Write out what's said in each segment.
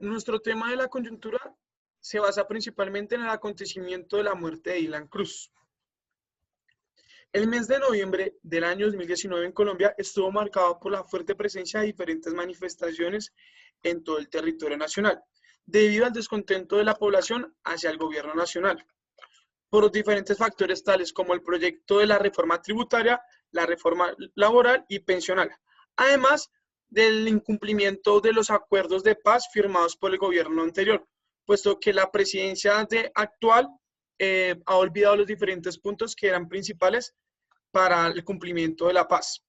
Nuestro tema de la coyuntura se basa principalmente en el acontecimiento de la muerte de Dylan Cruz. El mes de noviembre del año 2019 en Colombia estuvo marcado por la fuerte presencia de diferentes manifestaciones en todo el territorio nacional, debido al descontento de la población hacia el gobierno nacional, por diferentes factores tales como el proyecto de la reforma tributaria, la reforma laboral y pensional, además del incumplimiento de los acuerdos de paz firmados por el gobierno anterior, puesto que la presidencia actual ha olvidado los diferentes puntos que eran principales para el cumplimiento de la paz.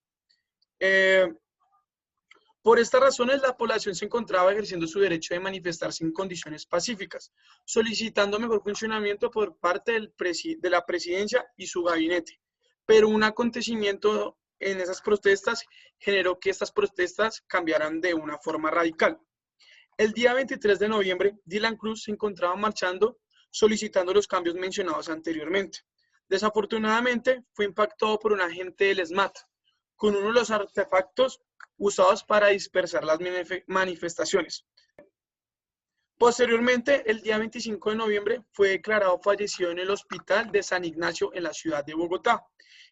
Por estas razones, la población se encontraba ejerciendo su derecho de manifestarse en condiciones pacíficas, solicitando mejor funcionamiento por parte de la presidencia y su gabinete. Pero un acontecimiento en esas protestas generó que estas protestas cambiaran de una forma radical. El día 23 de noviembre, Dylan Cruz se encontraba marchando solicitando los cambios mencionados anteriormente. Desafortunadamente, fue impactado por un agente del SMAT, con uno de los artefactos usados para dispersar las manifestaciones. Posteriormente, el día 25 de noviembre, fue declarado fallecido en el hospital de San Ignacio en la ciudad de Bogotá.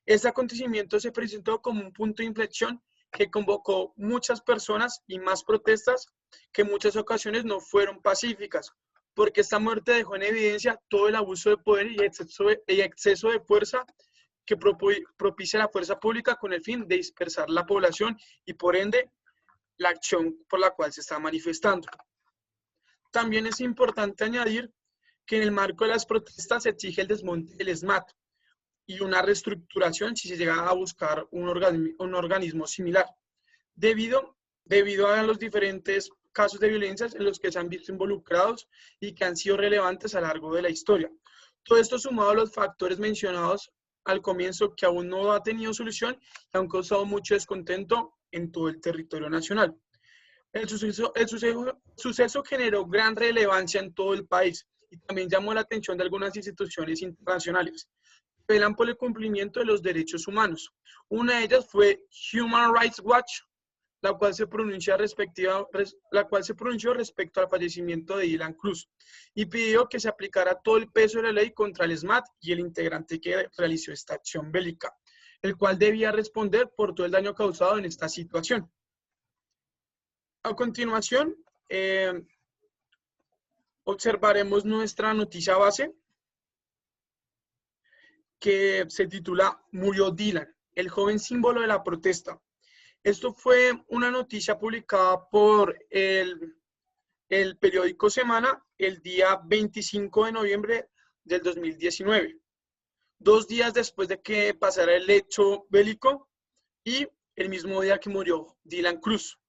Este acontecimiento se presentó como un punto de inflexión que convocó muchas personas y más protestas que en muchas ocasiones no fueron pacíficas, porque esta muerte dejó en evidencia todo el abuso de poder y exceso de fuerza que propicia la fuerza pública con el fin de dispersar la población y por ende la acción por la cual se está manifestando. También es importante añadir que en el marco de las protestas se exige el desmonte del SMAT y una reestructuración si se llega a buscar un organismo similar, debido a los diferentes casos de violencia en los que se han visto involucrados y que han sido relevantes a lo largo de la historia. Todo esto sumado a los factores mencionados al comienzo que aún no ha tenido solución y han causado mucho descontento en todo el territorio nacional. El suceso generó gran relevancia en todo el país y también llamó la atención de algunas instituciones internacionales que velan por el cumplimiento de los derechos humanos. Una de ellas fue Human Rights Watch, la cual se pronunció respecto al fallecimiento de Dylan Cruz y pidió que se aplicara todo el peso de la ley contra el SMAT y el integrante que realizó esta acción bélica, el cual debía responder por todo el daño causado en esta situación. A continuación, observaremos nuestra noticia base, que se titula Murió Dylan, el joven símbolo de la protesta. Esto fue una noticia publicada por el periódico Semana el día 25 de noviembre del 2019, 2 días después de que pasara el hecho bélico y el mismo día que murió Dylan Cruz.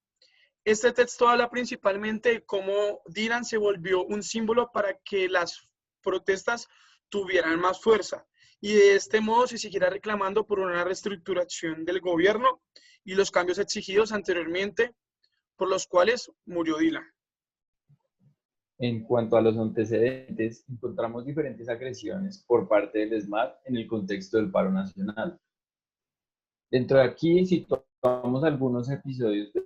Este texto habla principalmente de cómo Dylan se volvió un símbolo para que las protestas tuvieran más fuerza y de este modo se siguiera reclamando por una reestructuración del gobierno y los cambios exigidos anteriormente por los cuales murió Dylan. En cuanto a los antecedentes, encontramos diferentes agresiones por parte del SMAT en el contexto del paro nacional. Dentro de aquí situamos algunos episodios de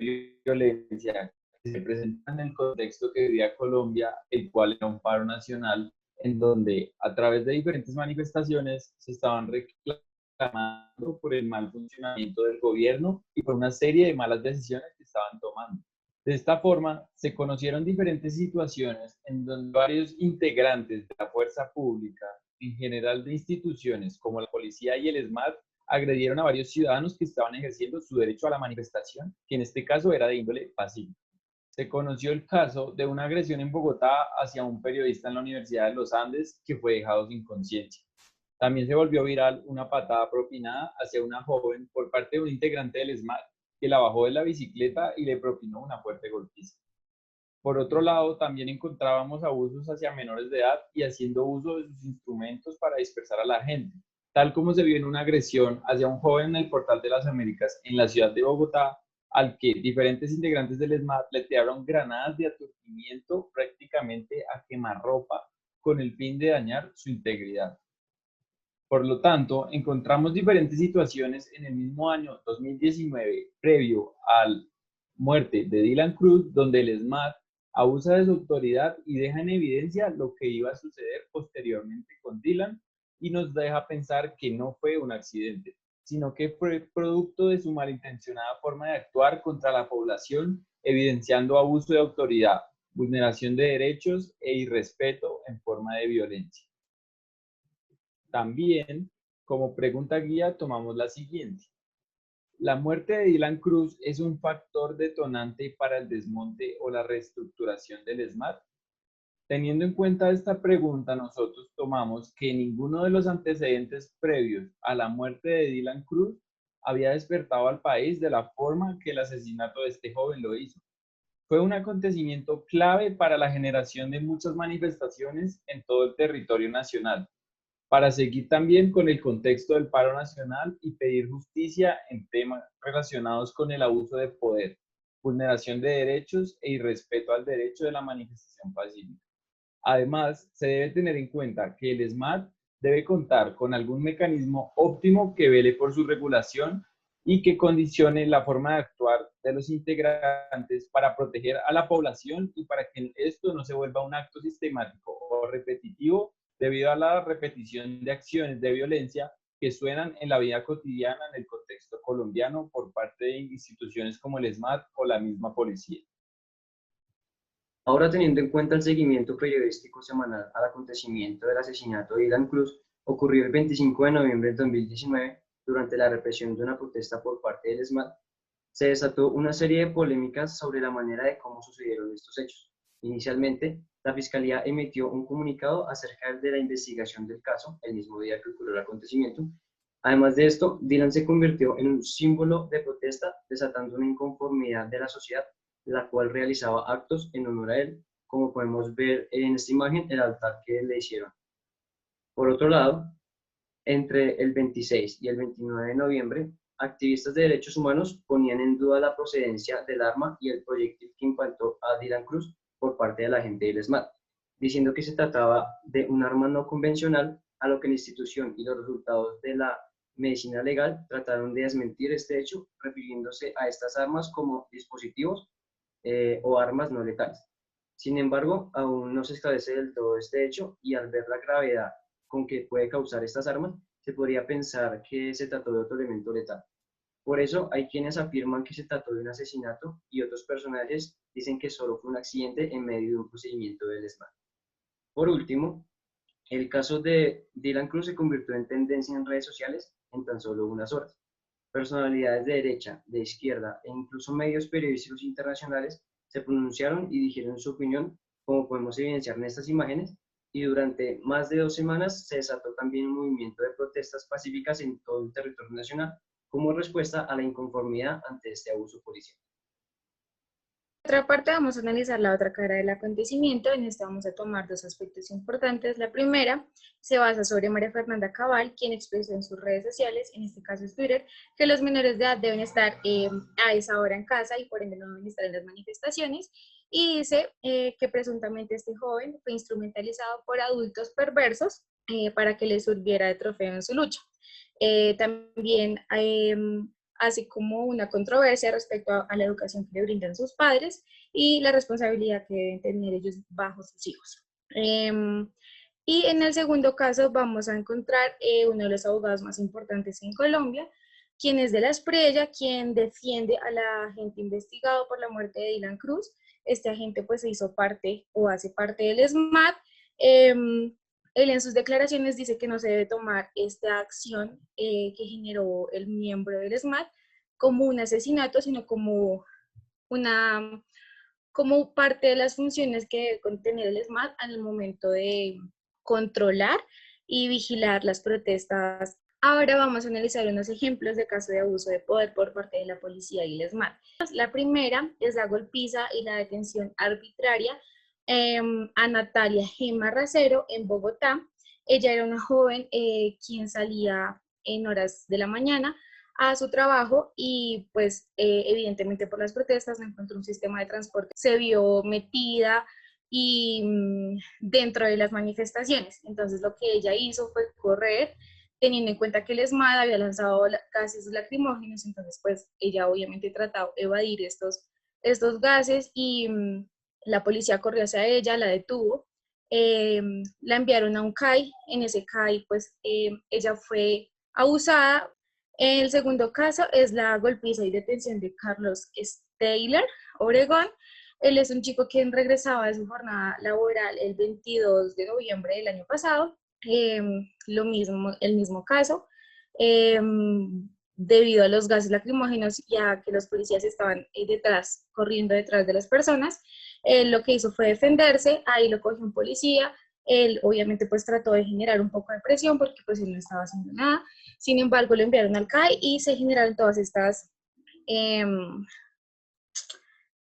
violencia que se presentan en el contexto que vivía Colombia, el cual era un paro nacional, en donde a través de diferentes manifestaciones se estaban reclamando por el mal funcionamiento del gobierno y por una serie de malas decisiones que estaban tomando. De esta forma, se conocieron diferentes situaciones en donde varios integrantes de la fuerza pública, en general de instituciones como la policía y el SMAT, agredieron a varios ciudadanos que estaban ejerciendo su derecho a la manifestación, que en este caso era de índole pacífica. Se conoció el caso de una agresión en Bogotá hacia un periodista en la Universidad de los Andes que fue dejado sin conciencia. También se volvió viral una patada propinada hacia una joven por parte de un integrante del SMAT que la bajó de la bicicleta y le propinó una fuerte golpiza. Por otro lado, también encontrábamos abusos hacia menores de edad y haciendo uso de sus instrumentos para dispersar a la gente, tal como se vio en una agresión hacia un joven en el Portal de las Américas en la ciudad de Bogotá, al que diferentes integrantes del SMAT le tiraron granadas de aturdimiento prácticamente a quemarropa con el fin de dañar su integridad. Por lo tanto, encontramos diferentes situaciones en el mismo año 2019, previo a la muerte de Dylan Cruz, donde el SMAT abusa de su autoridad y deja en evidencia lo que iba a suceder posteriormente con Dylan y nos deja pensar que no fue un accidente, sino que fue producto de su malintencionada forma de actuar contra la población, evidenciando abuso de autoridad, vulneración de derechos e irrespeto en forma de violencia. También, como pregunta guía, tomamos la siguiente. ¿La muerte de Dylan Cruz es un factor detonante para el desmonte o la reestructuración del ESMAD? Teniendo en cuenta esta pregunta, nosotros tomamos que ninguno de los antecedentes previos a la muerte de Dylan Cruz había despertado al país de la forma que el asesinato de este joven lo hizo. Fue un acontecimiento clave para la generación de muchas manifestaciones en todo el territorio nacional, para seguir también con el contexto del paro nacional y pedir justicia en temas relacionados con el abuso de poder, vulneración de derechos e irrespeto al derecho de la manifestación pacífica. Además, se debe tener en cuenta que el SMAT debe contar con algún mecanismo óptimo que vele por su regulación y que condicione la forma de actuar de los integrantes para proteger a la población y para que esto no se vuelva un acto sistemático o repetitivo debido a la repetición de acciones de violencia que suenan en la vida cotidiana en el contexto colombiano por parte de instituciones como el SMAT o la misma policía. Ahora, teniendo en cuenta el seguimiento periodístico semanal al acontecimiento del asesinato de Dylan Cruz, ocurrió el 25 de noviembre de 2019, durante la represión de una protesta por parte del SMAT, se desató una serie de polémicas sobre la manera de cómo sucedieron estos hechos. Inicialmente, la Fiscalía emitió un comunicado acerca de la investigación del caso, el mismo día que ocurrió el acontecimiento. Además de esto, Dylan se convirtió en un símbolo de protesta, desatando una inconformidad de la sociedad, la cual realizaba actos en honor a él, como podemos ver en esta imagen, el altar que le hicieron. Por otro lado, entre el 26 y el 29 de noviembre, activistas de derechos humanos ponían en duda la procedencia del arma y el proyectil que impactó a Dylan Cruz por parte de la gente del SMAT, diciendo que se trataba de un arma no convencional, a lo que la institución y los resultados de la medicina legal trataron de desmentir este hecho, refiriéndose a estas armas como dispositivos o armas no letales. Sin embargo, aún no se esclarece del todo este hecho y al ver la gravedad con que puede causar estas armas, se podría pensar que se trató de otro elemento letal. Por eso hay quienes afirman que se trató de un asesinato y otros personajes dicen que solo fue un accidente en medio de un procedimiento del SMAT. Por último, el caso de Dylan Cruz se convirtió en tendencia en redes sociales en tan solo unas horas. Personalidades de derecha, de izquierda e incluso medios periodísticos internacionales se pronunciaron y dijeron su opinión, como podemos evidenciar en estas imágenes, y durante más de 2 semanas se desató también un movimiento de protestas pacíficas en todo el territorio nacional como respuesta a la inconformidad ante este abuso policial. Por otra parte, vamos a analizar la otra cara del acontecimiento. En esta vamos a tomar dos aspectos importantes. La primera se basa sobre María Fernanda Cabal, quien expresó en sus redes sociales, en este caso es Twitter, que los menores de edad deben estar a esa hora en casa y por ende no deben estar en las manifestaciones. Y dice que presuntamente este joven fue instrumentalizado por adultos perversos para que le sirviera de trofeo en su lucha. También así como una controversia respecto a la educación que le brindan sus padres y la responsabilidad que deben tener ellos bajo sus hijos. Y en el segundo caso vamos a encontrar uno de los abogados más importantes en Colombia, quien es de la Espriella, quien defiende a la agente investigado por la muerte de Dylan Cruz. Este agente pues hizo parte o hace parte del SMAT. Él en sus declaraciones dice que no se debe tomar esta acción que generó el miembro del SMAT como un asesinato, sino como parte de las funciones que debe contener el SMAT al momento de controlar y vigilar las protestas. Ahora vamos a analizar unos ejemplos de casos de abuso de poder por parte de la policía y el SMAT. La primera es la golpiza y la detención arbitraria a Natalia Gema Racero en Bogotá. Ella era una joven quien salía en horas de la mañana a su trabajo y pues evidentemente por las protestas no encontró un sistema de transporte, se vio metida y dentro de las manifestaciones. Entonces lo que ella hizo fue correr, teniendo en cuenta que el SMAT había lanzado gases lacrimógenos. Entonces pues ella obviamente trató de evadir estos gases y La policía corrió hacia ella, la detuvo, la enviaron a un CAI. En ese CAI, pues, ella fue abusada. El segundo caso es la golpiza y detención de Carlos Steyler Obregón. Él es un chico quien regresaba de su jornada laboral el 22 de noviembre del año pasado. El mismo caso. Debido a los gases lacrimógenos y a que los policías estaban corriendo detrás de las personas, él lo que hizo fue defenderse. Ahí lo cogió un policía. Él obviamente pues trató de generar un poco de presión porque pues él no estaba haciendo nada. Sin embargo, lo enviaron al CAI y se generaron todas estas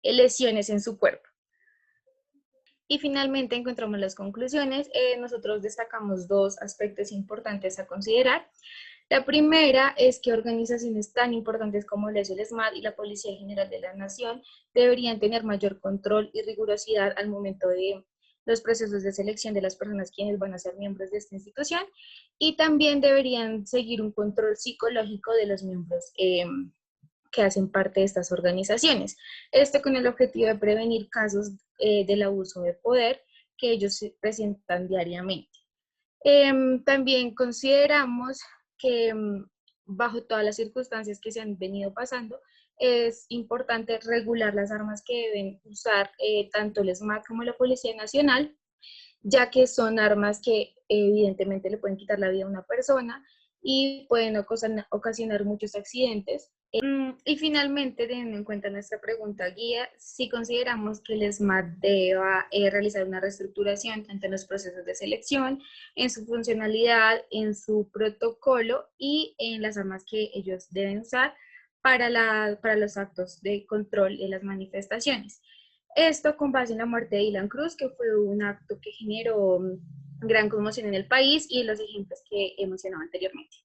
lesiones en su cuerpo. Y finalmente encontramos las conclusiones. Nosotros destacamos dos aspectos importantes a considerar. La primera es que organizaciones tan importantes como la SMAT y la Policía General de la Nación deberían tener mayor control y rigurosidad al momento de los procesos de selección de las personas quienes van a ser miembros de esta institución, y también deberían seguir un control psicológico de los miembros que hacen parte de estas organizaciones. Esto con el objetivo de prevenir casos del abuso de poder que ellos presentan diariamente. También consideramos que bajo todas las circunstancias que se han venido pasando, es importante regular las armas que deben usar tanto el SMAT como la Policía Nacional, ya que son armas que evidentemente le pueden quitar la vida a una persona y pueden ocasionar muchos accidentes. Y finalmente, teniendo en cuenta nuestra pregunta guía, si consideramos que el SMAT deba realizar una reestructuración tanto en los procesos de selección, en su funcionalidad, en su protocolo y en las armas que ellos deben usar para los actos de control de las manifestaciones. Esto con base en la muerte de Dylan Cruz, que fue un acto que generó gran conmoción en el país, y los ejemplos que he mencionado anteriormente.